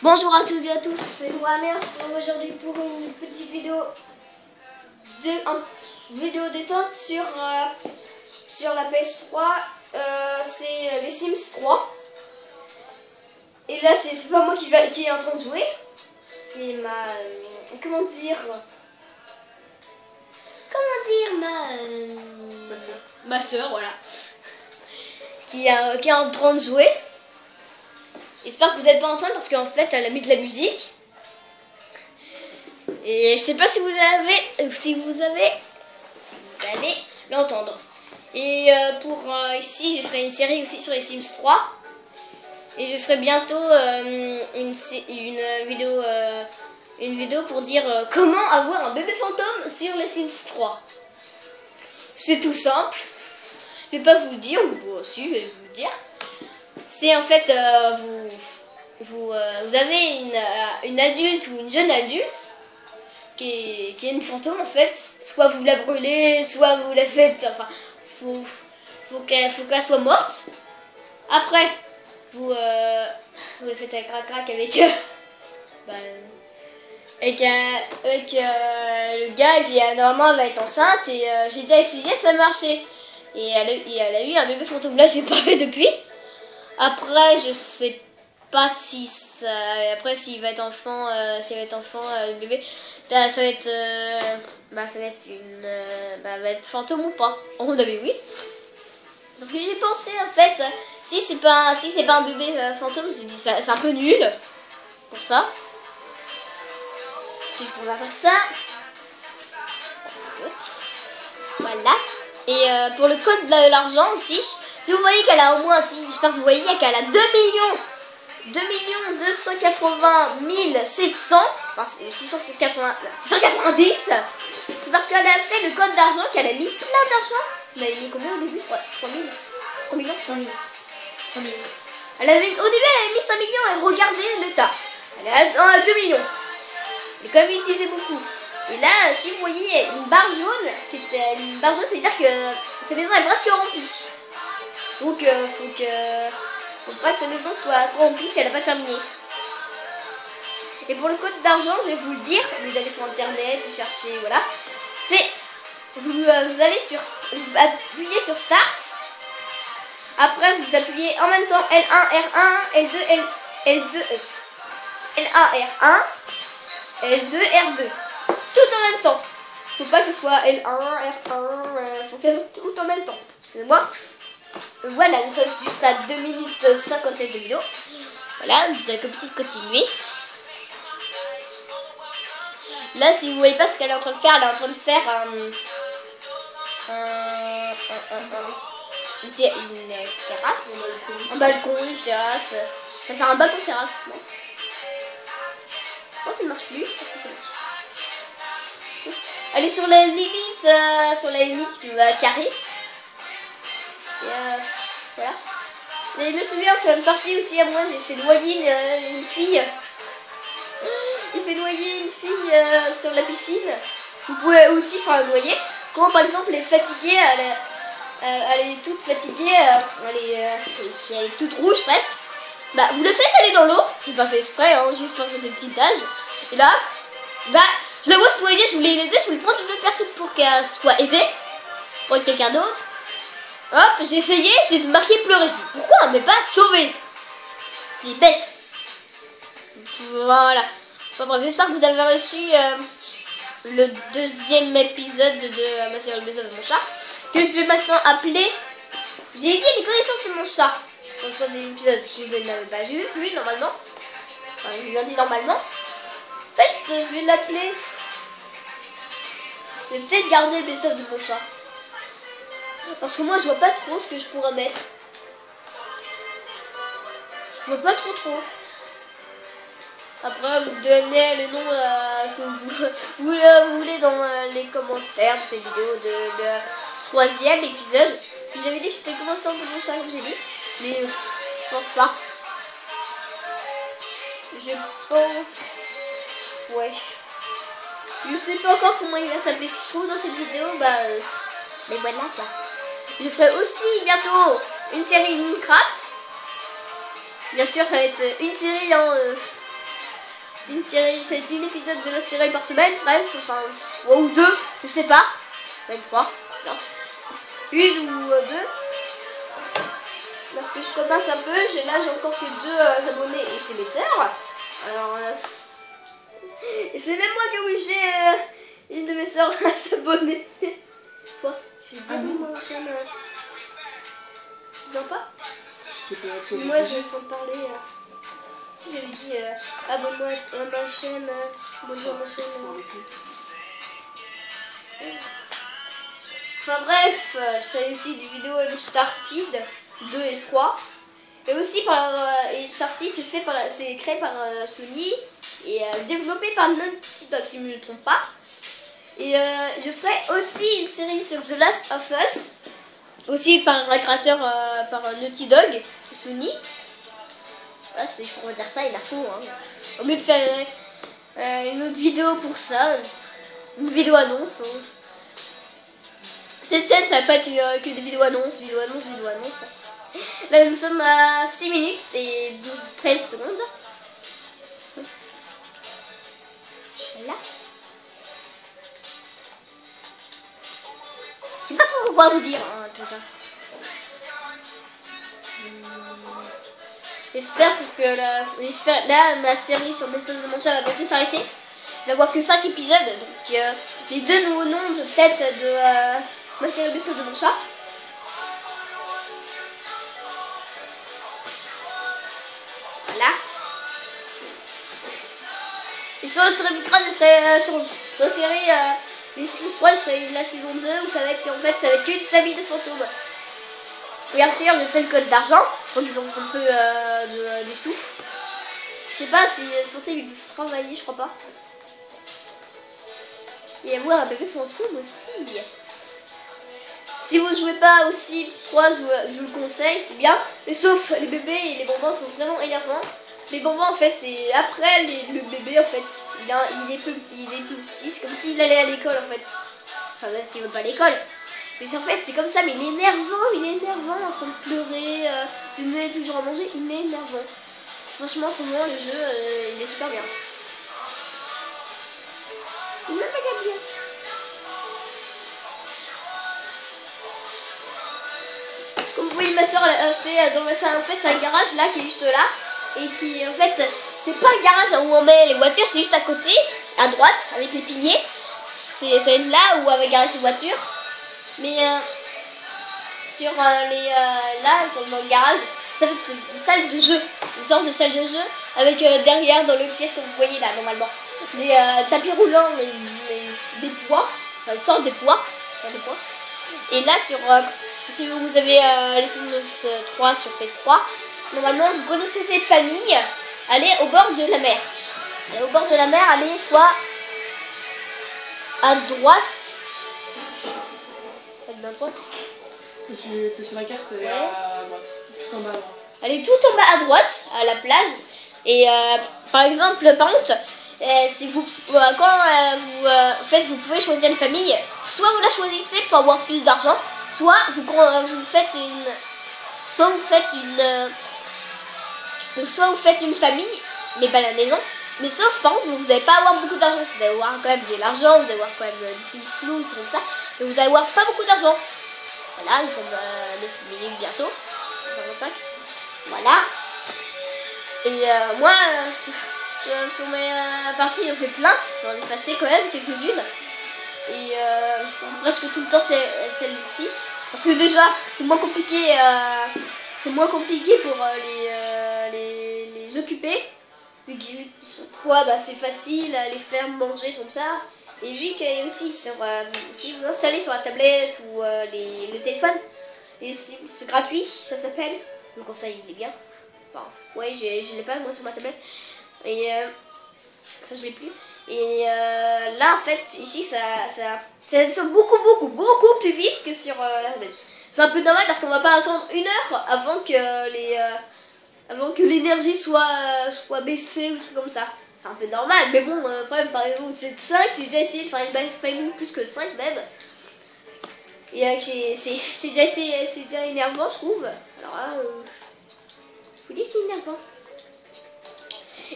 Bonjour à toutes et à tous, c'est Mohamed. On se retrouve aujourd'hui pour une petite vidéo détente sur la PS3. C'est les Sims 3. Et là, c'est pas moi qui est en train de jouer. C'est ma comment dire ma soeur, voilà, qui est en train de jouer. J'espère que vous n'êtes pas entendu parce qu'en fait elle a mis de la musique. Et je sais pas si vous allez l'entendre. Et ici je ferai une série aussi sur les Sims 3. Et je ferai bientôt une vidéo pour dire comment avoir un bébé fantôme sur les Sims 3. C'est tout simple. Je vais pas vous dire, ou aussi je vais vous dire. C'est en fait, vous avez une adulte ou une jeune adulte qui est une fantôme en fait. Soit vous la brûlez, soit vous la faites, enfin, faut qu'elle soit morte. Après, vous la faites avec crac-crac avec le gars, et puis normalement elle va être enceinte, et j'ai déjà essayé, ça marchait. Et elle a eu un bébé fantôme. Là, j'ai pas fait depuis. Après, je sais pas si ça. Après, s'il va être enfant, le bébé, ça va être, va être fantôme ou pas. En mon avis, oui. Parce que j'ai pensé en fait, si c'est pas un bébé fantôme, j'ai dit c'est un peu nul pour ça. On va faire ça. Voilà. Et pour le code de l'argent aussi. Si vous voyez qu'elle a au moins, j'espère que vous voyez qu'elle a 2 280 700, enfin 690, c'est parce qu'elle a fait le code d'argent, qu'elle a mis plein d'argent. Elle avait mis combien au début? Ouais, 3 000. Combien? 100 000. 100 000. Au début, elle avait mis 5 millions et regardez le tas. Elle est à 2 millions. Elle a quand même utilisé beaucoup. Et là, si vous voyez une barre jaune, c'est-à-dire que sa maison est presque remplie. Donc, faut pas que sa maison soit trop remplie si elle n'a pas terminé. Et pour le code d'argent, je vais vous le dire, vous allez sur internet, chercher, voilà. C'est, vous allez vous appuyez sur Start. Après, vous appuyez en même temps L1, R1, L2, L2, LA, R1, L2, R2. Tout en même temps. Faut pas que ce soit L1, R1, faut que ça soit tout en même temps. Excusez-moi. Voilà, nous sommes juste à 2 minutes 57 de vidéo. Voilà, vous avez que continuer. Là, si vous voyez pas ce qu'elle est en train de faire, elle est en train de faire une terrasse, un balcon, une terrasse. Ça va faire un balcon terrasse, non? Non, ça ne marche plus. Elle est sur la limite carré. Et voilà. Mais je me souviens sur une partie aussi à moi, j'ai fait noyer une fille. J'ai fait noyer une fille sur la piscine. Vous pouvez aussi faire noyer. Quand par exemple elle est fatiguée, elle est toute fatiguée, elle est toute rouge presque. Bah vous le faites aller dans l'eau. J'ai pas fait exprès, hein, juste pour faire des petits tages. Et là, bah je la vois se noyer, je voulais l'aider, je voulais prendre une autre personne pour qu'elle soit aidée. Pour être quelqu'un d'autre. Hop, j'ai essayé, c'est marqué pleurer. Je dis, pourquoi mais pas sauver? C'est bête. Voilà. Enfin, bref, j'espère que vous avez reçu le deuxième épisode de Ma sœur le baiser de mon chat. Que je vais maintenant appeler. J'ai dit les connaissances de mon chat. Dans le troisième épisode, si vous n'avez pas vu, normalement. Enfin, je viens de dire normalement. En fait, je vais l'appeler. Je vais peut-être garder le baiser de mon chat. Parce que moi je vois pas trop ce que je pourrais mettre. Je vois pas trop. Après vous donnez le nom que vous voulez dans les commentaires de cette vidéo de le troisième épisode. J'avais dit que c'était comment ça de mon chat comme j'ai dit. Mais je pense pas. Je pense. Ouais. Je sais pas encore comment il va s'appeler. Si je trouve dans cette vidéo, mais voilà quoi. Je ferai aussi bientôt une série Minecraft. Bien sûr, ça va être une série c'est une série, c'est une épisode de la série par semaine, presque, enfin, 3 ou 2, je sais pas. Même 3, non. Une ou 2. Parce que je commence un peu, j'ai encore que 2 abonnés et c'est mes sœurs. Alors, et c'est même moi qui ai obligé une de mes sœurs à s'abonner. Toi, j'ai dit moi ma chaîne. Non pas. Moi je t'en parler. Si j'avais dit abonne-moi à ma chaîne, abonne-moi à ma chaîne. Enfin bref, je fais aussi des vidéos Uncharted 2 et 3. Et aussi par Uncharted, c'est créé par Sony et développé par Naughty Dog si je ne me trompe pas. Et je ferai aussi une série sur The Last of Us, aussi par un créateur par Naughty Dog, Sony. Voilà, je pourrais dire ça, il a faux. Hein. Au mieux de faire une autre vidéo pour ça, une vidéo annonce. Hein. Cette chaîne, ça va pas être que des vidéos annonces, vidéo annonces. Là, nous sommes à 6 minutes et 13 secondes. Voilà. Je sais pas trop quoi vous dire, hein, tout ça. J'espère que là, ma série sur Best of the Mancha va bientôt s'arrêter. Il va y avoir que 5 épisodes. Donc, les 2 nouveaux noms de tête de ma série Best of the Mancha. Voilà. Et sur la série Micron, je ferai sur la série les Sims 3, je ferai la saison 2 où ça va être qu'une famille de fantômes. Bien sûr, je fais le code d'argent, donc ils ont un peu des sous. Je sais pas si les fantômes ils peuvent travailler, je crois pas. Et avoir un bébé fantôme aussi. Si vous jouez pas au Sims 3, je vous le conseille, c'est bien. Mais sauf les bébés et les bonbons sont vraiment énervants. Les bonbons en fait c'est après le bébé en fait. Il est plus petit, c'est comme s'il allait à l'école en fait. Enfin même s'il veut pas à l'école. Mais en fait c'est comme ça, mais il est énervant en train de pleurer, de donner toujours à manger, il est énervant. Franchement pour moi le jeu il est super bien. Il me regarde bien. Comme vous voyez ma soeur a fait dans en fait c'est un garage là qui est juste là. Et qui en fait c'est pas un garage où on met les voitures, c'est juste à côté, à droite avec les piliers. C'est là où on va garer ses voitures. Mais sur le garage, ça va être une salle de jeu, une sorte de salle de jeu avec derrière dans le pièce que vous voyez là normalement des tapis roulants mais des poids, enfin une sorte de poids, Et là si vous avez les Sims 3 sur PS3, normalement vous connaissez cette famille, allez au bord de la mer. Et au bord de la mer, allez soit à droite. À droite. Tu es sur la carte et ouais. À droite. Tout en bas à droite. Allez tout en bas à droite, à la plage. Et par contre, si vous en fait vous pouvez choisir une famille. Soit vous la choisissez pour avoir plus d'argent, soit vous faites une famille, mais pas la maison. Mais sauf par contre, vous n'allez pas avoir beaucoup d'argent. Vous allez avoir quand même de l'argent, vous allez avoir quand même des sims flous, c'est comme ça. Mais vous allez avoir pas beaucoup d'argent. Voilà, nous sommes à 9 minutes bientôt. 55. Voilà. Et moi, sur mes parties, j'en fais plein. J'en ai passé quand même quelques-unes. Et presque tout le temps, c'est celle-ci. Parce que déjà, c'est moins compliqué. Pour les occuper. Vu qu'ils sont 3, c'est facile à les faire manger comme ça. Et vu qu'il y a aussi si vous installez sur la tablette ou le téléphone, et c'est gratuit, ça s'appelle. Le conseil il est bien. Enfin, ouais, je l'ai pas moi sur ma tablette. Et enfin, je l'ai plus. Et là en fait, ici ça descend beaucoup plus vite que sur la tablette. C'est un peu normal parce qu'on va pas attendre 1 heure avant que l'énergie soit baissée ou des trucs comme ça. C'est un peu normal, mais bon, par exemple, c'est 5, j'ai déjà essayé de faire une famille plus que 5 même. Et c'est déjà énervant, je trouve. Alors là, je vous dis que c'est énervant.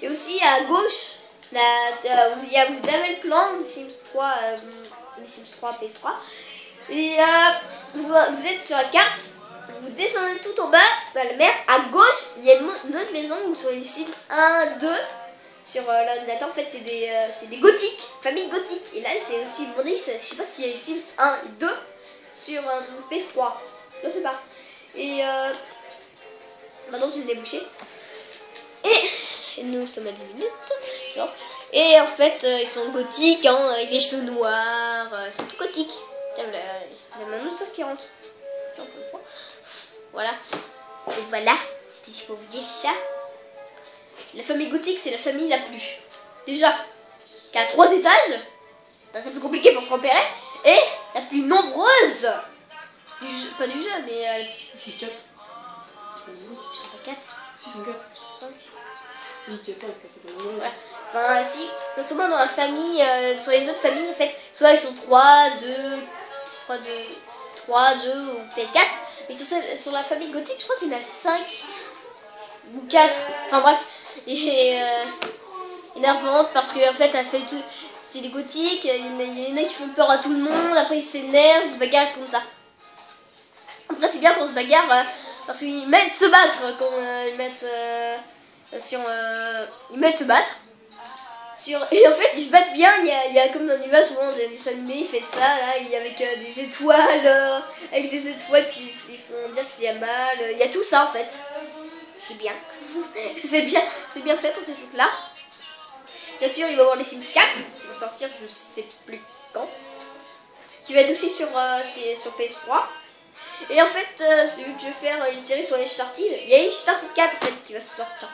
Et aussi à gauche, Vous avez le plan des Sims 3, PS3. Et vous êtes sur la carte, vous descendez tout en bas dans la mer. À gauche, il y a une autre maison où sont les Sims 1, 2. Sur l'ordinateur, en fait, c'est des gothiques, famille gothique. Et là, c'est aussi le modèle, je sais pas s'il y a les Sims 1 et 2 sur PS3. Je sais pas. Et maintenant, je l'ai bouché. Et nous sommes à 10 minutes. Non. Et en fait, ils sont gothiques, hein, avec des cheveux noirs. Ils sont tout gothiques. Tiens, la Manoussoeur qui rentre. Voilà. Et voilà, c'était ce pour vous dire ça. La famille gothique, c'est la famille la plus. Déjà, qui a 3 étages. C'est plus compliqué pour se repérer. Et la plus nombreuse. Pas du jeu, mais. Ils sont 4. Ils sont pas 4. Ils sont 4. Ils sont 5. Voilà. Enfin, si, notamment dans la famille, sur les autres familles, en fait, soit ils sont 3, 2, ou peut-être 4. Mais sur la famille gothique, je crois qu'il y en a 5 ou 4. Enfin bref. Et énervante parce qu'en fait, elle fait tout. C'est des gothiques, il y en a qui font peur à tout le monde, après ils s'énervent, ils se bagarrent comme ça. Après, c'est bien qu'on se bagarre parce qu'ils mettent se battre quand ils mettent ils mettent se battre. Et en fait, ils se battent bien. Il y a comme dans l'univers souvent des dessins animés, ils font ça là, avec des étoiles, qui font dire qu'il y a mal. Il y a tout ça en fait. C'est bien. c'est bien fait pour ces trucs là. Bien sûr, il va y avoir les Sims 4 qui vont sortir, je sais plus quand. Qui va être aussi sur PS3. Et en fait, celui que je vais faire une série sur les Uncharted, il y a Uncharted 4 en fait qui va sortir.